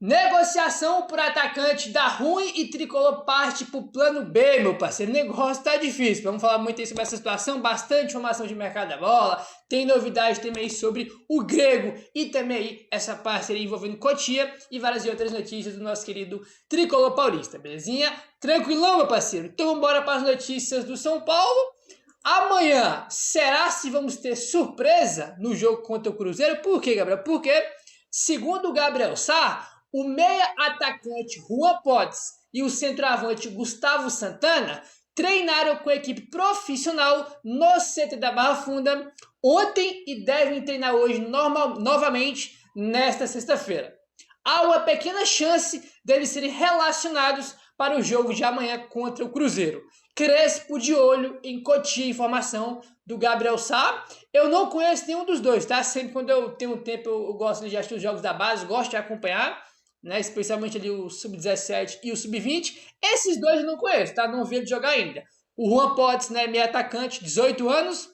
Negociação por atacante dá ruim e Tricolor parte pro plano B, meu parceiro. O negócio tá difícil. Vamos falar muito aí sobre essa situação. Bastante informação de mercado da bola. Tem novidade também aí sobre o Grego e também aí essa parceria envolvendo Cotia e várias outras notícias do nosso querido Tricolor Paulista, belezinha? Tranquilão, meu parceiro? Então vamos embora para as notícias do São Paulo. Amanhã, será se vamos ter surpresa no jogo contra o Cruzeiro? Por quê, Gabriel? Porque, segundo o Gabriel Sá, o meia atacante Juan Potts e o centroavante Gustavo Santana treinaram com a equipe profissional no CT da Barra Funda ontem e devem treinar hoje novamente nesta sexta-feira. Há uma pequena chance deles serem relacionados para o jogo de amanhã contra o Cruzeiro. Crespo de olho em Cotia, informação do Gabriel Sá. Eu não conheço nenhum dos dois, tá? Sempre quando eu tenho tempo eu gosto de assistir os jogos da base, gosto de acompanhar, né? Especialmente ali o Sub-17 e o Sub-20. Esses dois eu não conheço, tá? Não vi ele jogar ainda. O Juan Potts, né, meio atacante, 18 anos.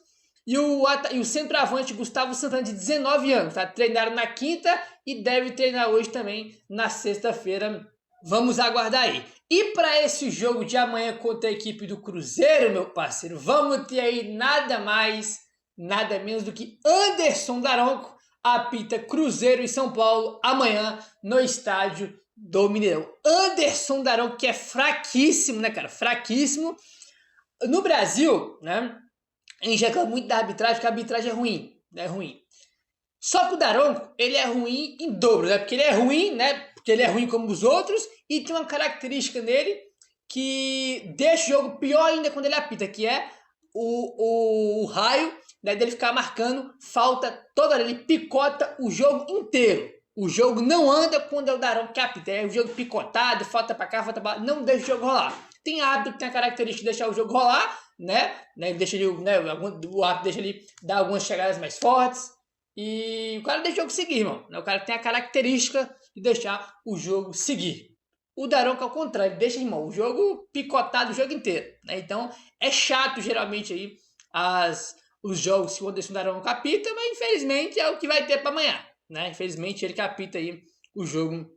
E o centroavante Gustavo Santana, de 19 anos, tá? Treinaram na quinta e deve treinar hoje também na sexta-feira. Vamos aguardar aí. E para esse jogo de amanhã contra a equipe do Cruzeiro, meu parceiro, vamos ter aí nada mais, nada menos do que Anderson Daronco apita Cruzeiro e São Paulo amanhã no estádio do Mineirão. Anderson Daronco, que é fraquíssimo, né, cara? Fraquíssimo. No Brasil, né, a gente reclama muito da arbitragem, porque a arbitragem é ruim, né? Ruim. Só que o Daronco, ele é ruim em dobro, né? Porque ele é ruim, né? Porque ele é ruim como os outros e tem uma característica nele que deixa o jogo pior ainda quando ele apita, que é o raio, né, dele ficar marcando falta toda hora. Ele picota o jogo inteiro. O jogo não anda quando é o Daronco que apita. É o jogo picotado, falta pra cá, falta pra lá. Não deixa o jogo rolar. Tem árbitro que tem a característica de deixar o jogo rolar, né? Deixa ele, né, o árbitro deixa ele dar algumas chegadas mais fortes. E o cara deixa o jogo seguir, irmão. O cara tem a característica de deixar o jogo seguir. O Daronco, ao contrário, ele deixa, irmão, o jogo picotado o jogo inteiro, né? Então, é chato, geralmente, aí, os jogos que o Anderson Daronco apita, mas, infelizmente, é o que vai ter para amanhã, né? Infelizmente, ele que apita aí o jogo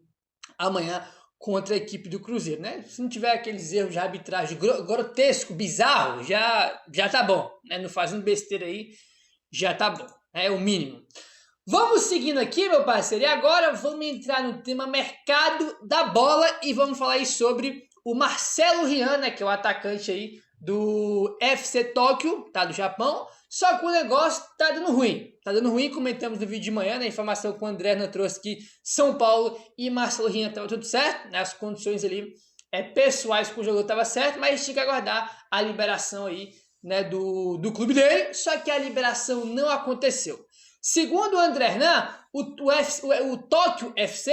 amanhã contra a equipe do Cruzeiro, né? Se não tiver aqueles erros de arbitragem grotesco, bizarro, já tá bom, né? Não fazendo besteira aí, já tá bom, é o mínimo. Vamos seguindo aqui, meu parceiro, e agora vamos entrar no tema mercado da bola e vamos falar aí sobre o Marcelo Rian, né, que é o atacante aí do FC Tóquio, tá, do Japão, só que o negócio tá dando ruim, comentamos no vídeo de manhã, né, a informação que o André não trouxe que São Paulo e Marcelo Rian estavam tudo certo, né, as condições ali pessoais com o jogador estavam certo, mas tinha que aguardar a liberação aí, né, do clube dele, só que a liberação não aconteceu. Segundo o André Hernan, o Tóquio FC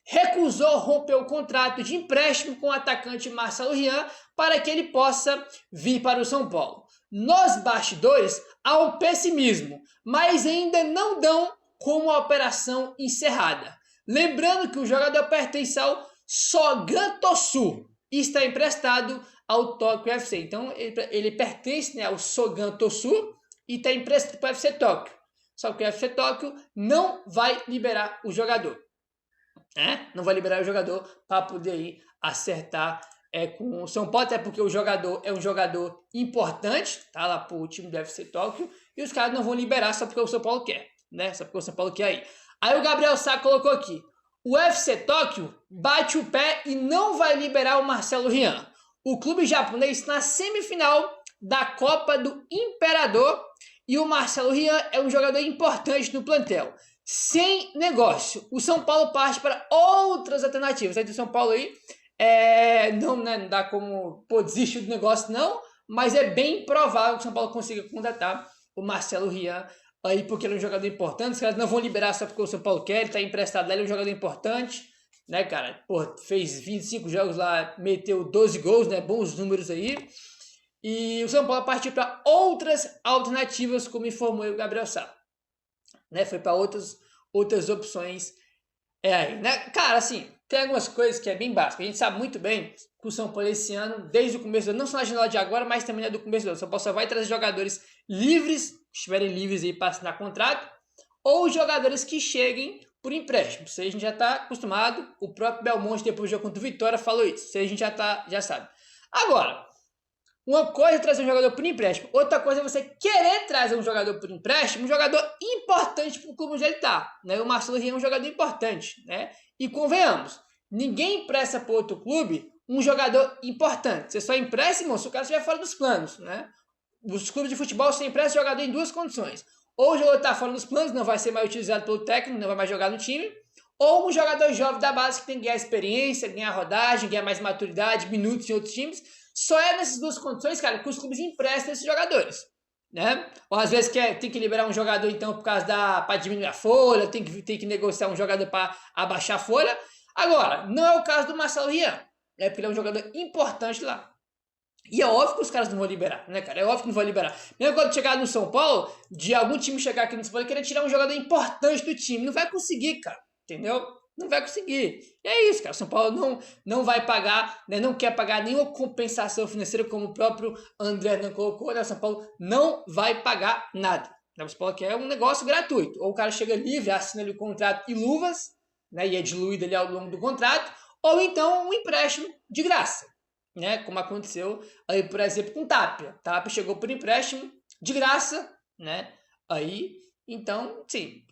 recusou romper o contrato de empréstimo com o atacante Marcelo Rian para que ele possa vir para o São Paulo. Nos bastidores, há um pessimismo, mas ainda não dão como a operação encerrada. Lembrando que o jogador pertence ao Sogan Tosu e está emprestado ao Tóquio FC. Então, ele pertence, né, ao Sogan Tosu e está emprestado para o FC Tóquio. Só que o FC Tóquio não vai liberar o jogador. Né? Não vai liberar o jogador para poder aí acertar com o São Paulo, até porque o jogador é um jogador importante, tá lá para o time do FC Tóquio, e os caras não vão liberar só porque o São Paulo quer, né? Só porque o São Paulo quer aí. Aí o Gabriel Sá colocou aqui: o FC Tóquio bate o pé e não vai liberar o Marcelo Rian. O clube japonês na semifinal da Copa do Imperador. E o Marcelo Rian é um jogador importante no plantel. Sem negócio, o São Paulo parte para outras alternativas. Aí do São Paulo aí, não dá como desistir do negócio não, mas é bem provável que o São Paulo consiga contratar o Marcelo Rian aí, porque ele é um jogador importante. Os caras não vão liberar só porque o São Paulo quer, ele está emprestado lá, ele é um jogador importante, né, cara? Pô, fez 25 jogos lá, meteu 12 gols, né? Bons números aí. E o São Paulo partiu para outras alternativas, como informou o Gabriel Sá. Né? Foi para outras opções aí, né? Cara, assim, tem algumas coisas que é bem básico. A gente sabe muito bem que o São Paulo esse ano, desde o começo do ano, não só na janela de agora, mas também do começo do ano, o São Paulo só vai trazer jogadores livres, que estiverem livres aí para assinar contrato, ou jogadores que cheguem por empréstimo. Isso aí a gente já está acostumado. O próprio Belmonte, depois do jogo contra o Vitória, falou isso. Isso aí a gente já sabe. Agora, uma coisa é trazer um jogador por empréstimo. Outra coisa é você querer trazer um jogador por empréstimo, um jogador importante para o clube onde ele está. Né? O Marcelo Rian é um jogador importante. Né? E convenhamos, ninguém empresta para outro clube um jogador importante. Você só empresta, irmão, se o cara estiver fora dos planos. Né? Os clubes de futebol só emprestam jogador em duas condições. Ou o jogador está fora dos planos, não vai ser mais utilizado pelo técnico, não vai mais jogar no time. Ou um jogador jovem da base que tem que ganhar experiência, ganhar rodagem, ganhar mais maturidade, minutos em outros times. Só é nessas duas condições, cara, que os clubes emprestam esses jogadores. Né? Ou às vezes tem que liberar um jogador, então, por causa para diminuir a folha, tem que negociar um jogador para abaixar a folha. Agora, não é o caso do Marcelo Rian, né? Porque ele é um jogador importante lá. E é óbvio que os caras não vão liberar, né, cara? É óbvio que não vão liberar. Mesmo quando chegar no São Paulo, de algum time chegar aqui no São Paulo e querer tirar um jogador importante do time. Não vai conseguir, cara. Entendeu? Não vai conseguir. E é isso, cara. O São Paulo não vai pagar, né? Não quer pagar nenhuma compensação financeira, como o próprio André não colocou, né? O São Paulo não vai pagar nada. O São Paulo quer um negócio gratuito. Ou o cara chega livre, assina ali o contrato e luvas, né? E é diluído ali ao longo do contrato. Ou então um empréstimo de graça. Né, como aconteceu aí, por exemplo, com o Tapia. Tapia chegou por empréstimo de graça, né? Aí, então, sim,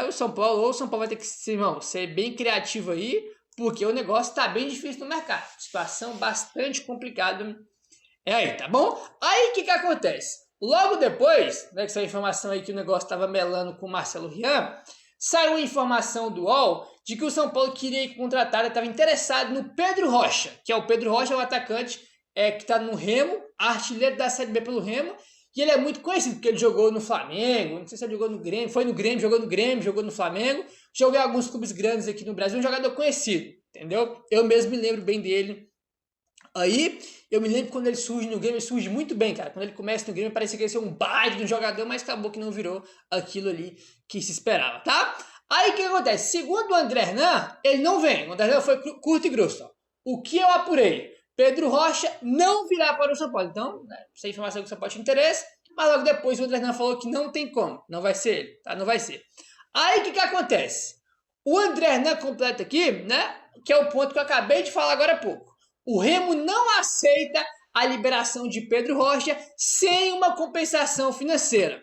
o São Paulo vai ter que ser bem criativo aí, porque o negócio tá bem difícil no mercado. Situação bastante complicada aí, tá bom? Aí, o que acontece? Logo depois, né, que essa informação aí que o negócio estava melando com o Marcelo Rian, saiu a informação do UOL de que o São Paulo queria contratar, estava interessado no Pedro Rocha, que é o Pedro Rocha, o atacante que está no Remo, artilheiro da Série B pelo Remo, e ele é muito conhecido, porque ele jogou no Flamengo, não sei se ele jogou no Grêmio, foi no Grêmio, jogou no Flamengo, jogou em alguns clubes grandes aqui no Brasil, um jogador conhecido, entendeu? Eu mesmo me lembro bem dele. Aí, eu me lembro quando ele surge no Grêmio, ele surge muito bem, cara. Quando ele começa no Grêmio, parecia que ele ia ser um baita de um jogador, mas acabou que não virou aquilo ali que se esperava, tá? Aí, o que acontece? Segundo o André Hernan, ele não vem. O André Hernan foi curto e grosso. Ó. O que eu apurei? Pedro Rocha não virá para o São Paulo. Então, né, essa informação que o São Paulo tinha interesse, mas logo depois o André Hernan falou que não tem como. Não vai ser ele, tá? Não vai ser. Aí, o que acontece? O André Hernan completa aqui, né? Que é o ponto que eu acabei de falar agora há pouco. O Remo não aceita a liberação de Pedro Rocha sem uma compensação financeira.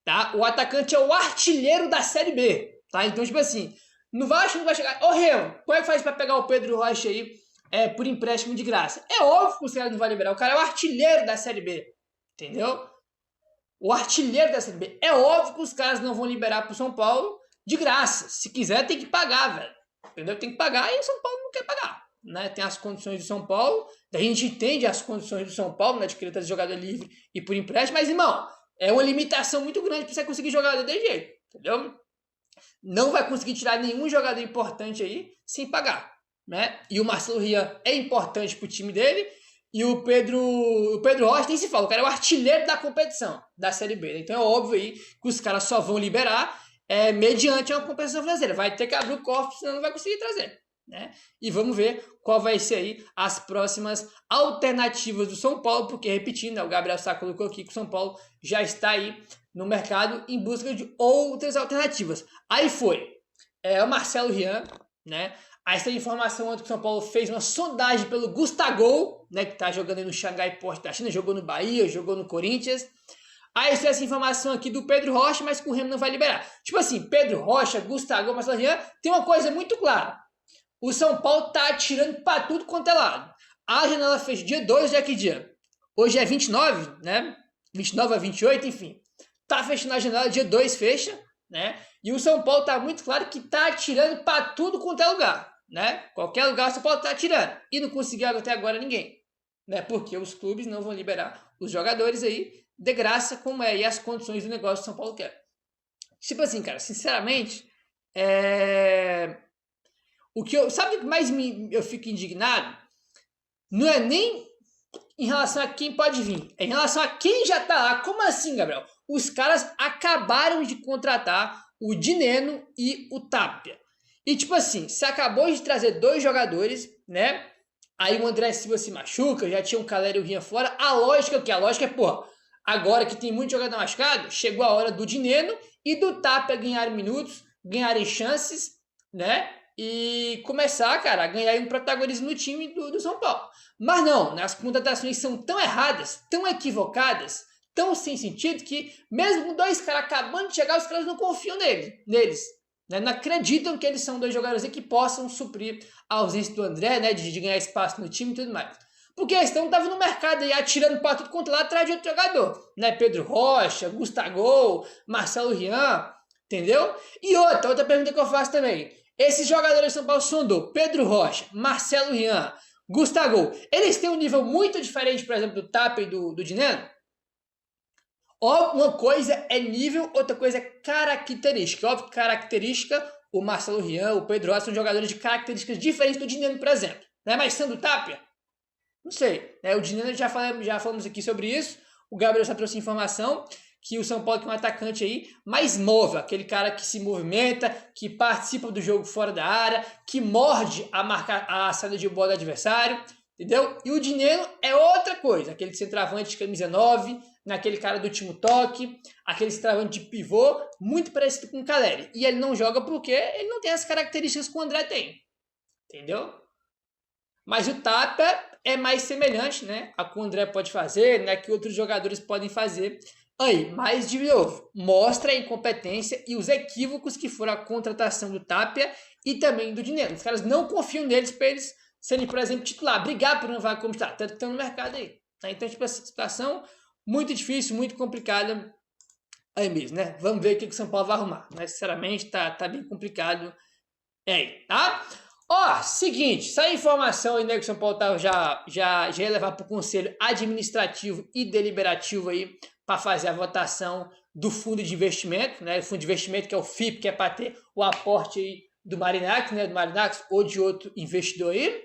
Tá? O atacante é o artilheiro da Série B. Tá? Então, tipo assim, não vai chegar. Ô Remo, como é que faz para pegar o Pedro Rocha aí por empréstimo de graça? É óbvio que os caras não vão liberar. O cara é o artilheiro da Série B. Entendeu? O artilheiro da Série B. É óbvio que os caras não vão liberar pro São Paulo de graça. Se quiser, tem que pagar, velho. Entendeu? Tem que pagar e o São Paulo não quer pagar. Né, tem as condições do São Paulo, a gente entende as condições do São Paulo, né, de querer trazer jogador livre e por empréstimo, mas, irmão, é uma limitação muito grande para você conseguir jogador de jeito, entendeu? Não vai conseguir tirar nenhum jogador importante aí sem pagar, né? E o Marcelo Rian é importante pro time dele, e o Pedro Rocha nem se fala, o cara é o artilheiro da competição, da Série B, né? Então é óbvio aí que os caras só vão liberar mediante uma compensação financeira, vai ter que abrir o cofre, senão não vai conseguir trazer. Né? E vamos ver qual vai ser aí as próximas alternativas do São Paulo, porque repetindo, né, o Gabriel Sá colocou aqui que o São Paulo já está aí no mercado em busca de outras alternativas. Aí foi o Marcelo Rian, né? Aí essa informação ontem que o São Paulo fez uma sondagem pelo Gustavo, né, que está jogando aí no Xangai Porte da China, jogou no Bahia, jogou no Corinthians. Aí essa informação aqui do Pedro Rocha, mas que o Remo não vai liberar. Tipo assim, Pedro Rocha, Gustavo, Marcelo Rian, tem uma coisa muito clara. O São Paulo tá atirando para tudo quanto é lado. A janela fecha dia 2, já que dia? Hoje é 29, né? 29 a 28, enfim. Tá fechando a janela, dia 2 fecha, né? E o São Paulo tá muito claro que tá atirando para tudo quanto é lugar, né? Qualquer lugar o São Paulo tá atirando. E não conseguiu até agora ninguém, né? Porque os clubes não vão liberar os jogadores aí de graça, como é aí as condições do negócio que o São Paulo quer. Tipo assim, cara, sinceramente, sabe o que mais eu fico indignado? Não é nem em relação a quem pode vir, é em relação a quem já tá lá. Como assim, Gabriel? Os caras acabaram de contratar o Dineno e o Tapia. E tipo assim, você acabou de trazer 2 jogadores, né? Aí o André Silva se machuca, já tinha um Calera e o Rinha fora. A lógica é o quê? A lógica é, porra, agora que tem muito jogador machucado, chegou a hora do Dineno e do Tapia ganhar minutos, ganharem chances, né? E começar, cara, a ganhar um protagonismo no time do São Paulo. Mas não, né, as contratações são tão erradas, tão equivocadas, tão sem sentido, que mesmo com 2 caras acabando de chegar, os caras não confiam neles. Né? Não acreditam que eles são 2 jogadores que possam suprir a ausência do André, né, de ganhar espaço no time e tudo mais. Porque eles estavam no mercado aí atirando para tudo quanto lá atrás de outro jogador. Né? Pedro Rocha, Gustavo, Marcelo Rian, entendeu? E outra pergunta que eu faço também. Esses jogadores de São Paulo Sondô, Pedro Rocha, Marcelo Rian, Gustavo, eles têm um nível muito diferente, por exemplo, do Tapia e do Dineno? Uma coisa é nível, outra coisa é característica. Óbvio que característica, o Marcelo Rian, o Pedro Rocha são jogadores de características diferentes do Dineno, por exemplo. Né? Mas sendo o Tapia, não sei. Né? O Dineno já falamos aqui sobre isso. O Gabriel já trouxe informação que o São Paulo tem um atacante aí mais móvel, aquele cara que se movimenta, que participa do jogo fora da área, que morde a saída de bola do adversário, entendeu? E o Dineno é outra coisa, aquele centroavante de camisa 9, naquele cara do último toque, aquele centroavante de pivô, muito parecido com o Caleri. E ele não joga porque ele não tem as características que o André tem, entendeu? Mas o Tapia é mais semelhante, né, a que o André pode fazer, né, que outros jogadores podem fazer. Aí, mas de novo, mostra a incompetência e os equívocos que foram a contratação do Tapia e também do Dineno. Os caras não confiam neles para eles serem, por exemplo, titular, brigar por uma vaga como está, tanto que estão no mercado aí. Tá? Então, tipo, essa situação muito difícil, muito complicada aí mesmo, né? Vamos ver o que o São Paulo vai arrumar. Mas, sinceramente, tá bem complicado aí, tá? Ó, seguinte, essa informação aí, né, que o São Paulo já ia levar para o Conselho Administrativo e Deliberativo aí, para fazer a votação do fundo de investimento, né? O fundo de investimento que é o FIP, que é para ter o aporte aí do Marinaccio, né? Do Marinaccio ou de outro investidor aí.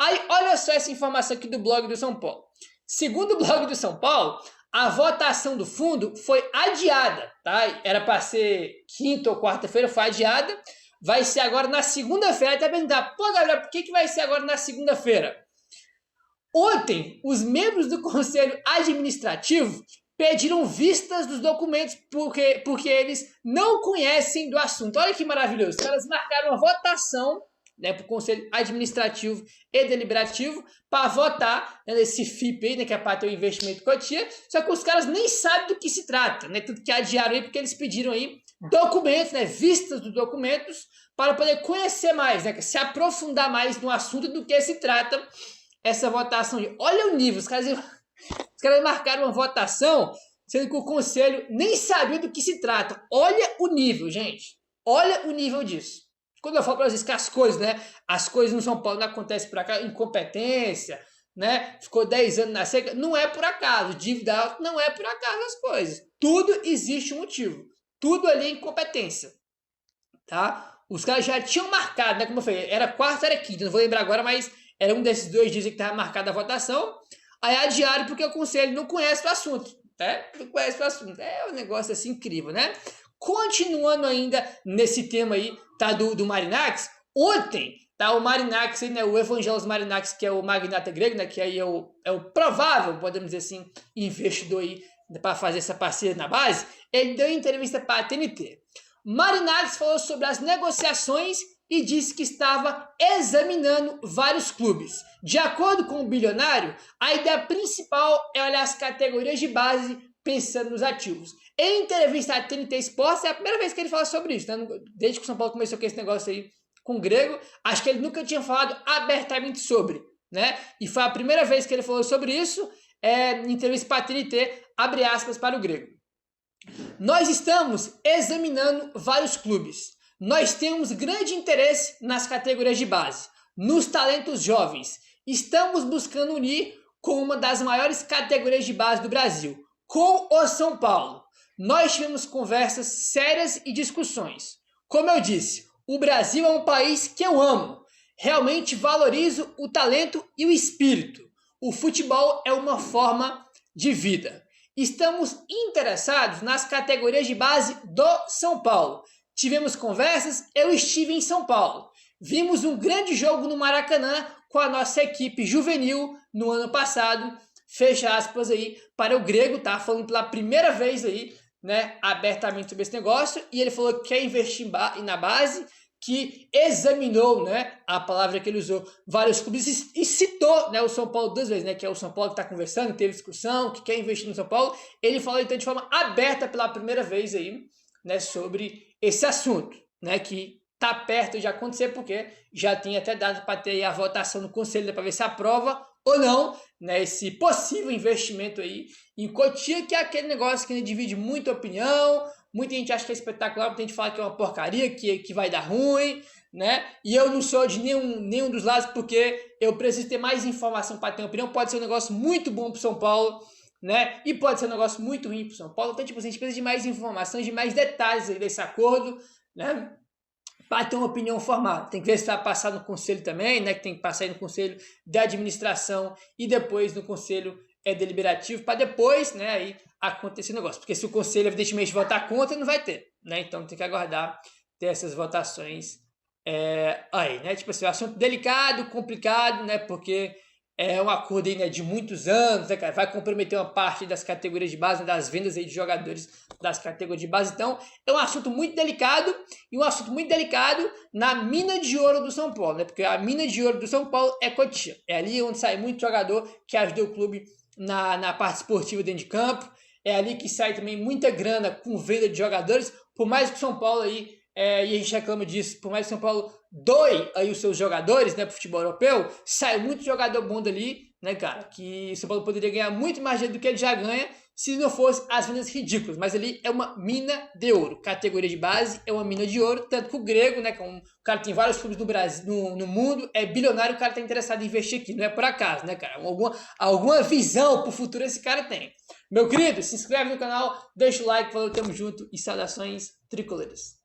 Aí, olha só essa informação aqui do blog do São Paulo. Segundo o blog do São Paulo, a votação do fundo foi adiada, tá? Era para ser quinta ou quarta-feira, foi adiada. Vai ser agora na segunda-feira. Até perguntar, pô, Gabriel, por que vai ser agora na segunda-feira? Ontem, os membros do Conselho Administrativo pediram vistas dos documentos porque eles não conhecem do assunto. Olha que maravilhoso. Os caras marcaram uma votação, né, para o Conselho Administrativo e Deliberativo para votar, né, nesse FIP aí, né, que é para ter o investimento cotia, só que os caras nem sabem do que se trata, né, tudo que adiaram aí porque eles pediram aí documentos, né, vistas dos documentos para poder conhecer mais, né, se aprofundar mais no assunto do que se trata essa votação. Olha o nível, os caras marcaram uma votação, sendo que o conselho nem sabia do que se trata. Olha o nível, gente. Olha o nível disso. Quando eu falo para vocês que as coisas, né? As coisas no São Paulo não acontecem por acaso, incompetência, né? Ficou 10 anos na seca, não é por acaso. Dívida alta não é por acaso as coisas. Tudo existe um motivo. Tudo ali é incompetência. Tá? Os caras já tinham marcado, né? Como eu falei, era quarta, era quinta, não vou lembrar agora, mas era um desses 2 dias que estava marcada a votação. Aí adiaram porque o conselho não conhece o assunto, né? Não conhece o assunto. É um negócio assim incrível, né? Continuando ainda nesse tema aí, tá, do Marinaccio. Ontem, tá, o Marinaccio, né, o Evangelos Marinaccio, que é o magnata grego, né, que aí é o provável, podemos dizer assim, investidor aí para fazer essa parceria na base, ele deu entrevista para a TNT. Marinaccio falou sobre as negociações e disse que estava examinando vários clubes. De acordo com o bilionário, a ideia principal é olhar as categorias de base pensando nos ativos. Em entrevista à TNT Sports, é a primeira vez que ele fala sobre isso, né? Desde que o São Paulo começou com esse negócio aí com o Grego, acho que ele nunca tinha falado abertamente sobre, né? E foi a primeira vez que ele falou sobre isso, em entrevista para a TNT, abre aspas para o Grego. Nós estamos examinando vários clubes. Nós temos grande interesse nas categorias de base, nos talentos jovens. Estamos buscando unir com uma das maiores categorias de base do Brasil, com o São Paulo. Nós tivemos conversas sérias e discussões. Como eu disse, o Brasil é um país que eu amo. Realmente valorizo o talento e o espírito. O futebol é uma forma de vida. Estamos interessados nas categorias de base do São Paulo. Tivemos conversas, eu estive em São Paulo. Vimos um grande jogo no Maracanã com a nossa equipe juvenil no ano passado. Fecha aspas aí para o Grego, tá? Falando pela primeira vez aí né, abertamente sobre esse negócio, e ele falou que quer investir na base, que examinou, né, a palavra que ele usou, vários clubes e citou, né, o São Paulo 2 vezes, né, que é o São Paulo que está conversando, teve discussão, que quer investir no São Paulo. Ele falou então de forma aberta pela primeira vez aí, né, sobre esse assunto, né, que tá perto de acontecer, porque já tem até dado para ter a votação no conselho, para ver se aprova ou não, né, esse possível investimento aí em Cotia, que é aquele negócio que divide muita opinião. Muita gente acha que é espetacular, muita gente fala que é uma porcaria, que vai dar ruim, né? E eu não sou de nenhum dos lados, porque eu preciso ter mais informação para ter uma opinião. Pode ser um negócio muito bom para São Paulo, né? E pode ser um negócio muito ruim para São Paulo. Então, tipo, a gente precisa de mais informações, de mais detalhes aí desse acordo, né? Para ter uma opinião formada. Tem que ver se vai passar no conselho também, né? Que tem que passar aí no conselho da administração e depois no conselho deliberativo, para depois, né, aí acontecer o negócio. Porque se o conselho, evidentemente, votar contra, não vai ter, né? Então tem que aguardar ter essas votações aí, né? Tipo assim, um assunto delicado, complicado, né? Porque é um acordo aí, né, de muitos anos, né, cara? Vai comprometer uma parte das categorias de base, né, das vendas aí de jogadores das categorias de base. Então, é um assunto muito delicado, e um assunto muito delicado na mina de ouro do São Paulo, né? Porque a mina de ouro do São Paulo é Cotia. É ali onde sai muito jogador que ajudou o clube na parte esportiva dentro de campo. É ali que sai também muita grana com venda de jogadores. Por mais que o São Paulo aí, e a gente reclama disso, por mais que o São Paulo doe aí os seus jogadores, né, pro futebol europeu, sai muito jogador bom dali, né, cara, que o São Paulo poderia ganhar muito mais dinheiro do que ele já ganha se não fosse as vendas ridículas. Mas ali é uma mina de ouro. Categoria de base é uma mina de ouro, tanto que o Grego, né, que é o cara que tem vários clubes no Brasil, no mundo, é bilionário, o cara tá interessado em investir aqui, não é por acaso, né, cara? Alguma visão pro futuro esse cara tem. Meu querido, se inscreve no canal, deixa o like, falou, tamo junto e saudações tricolores.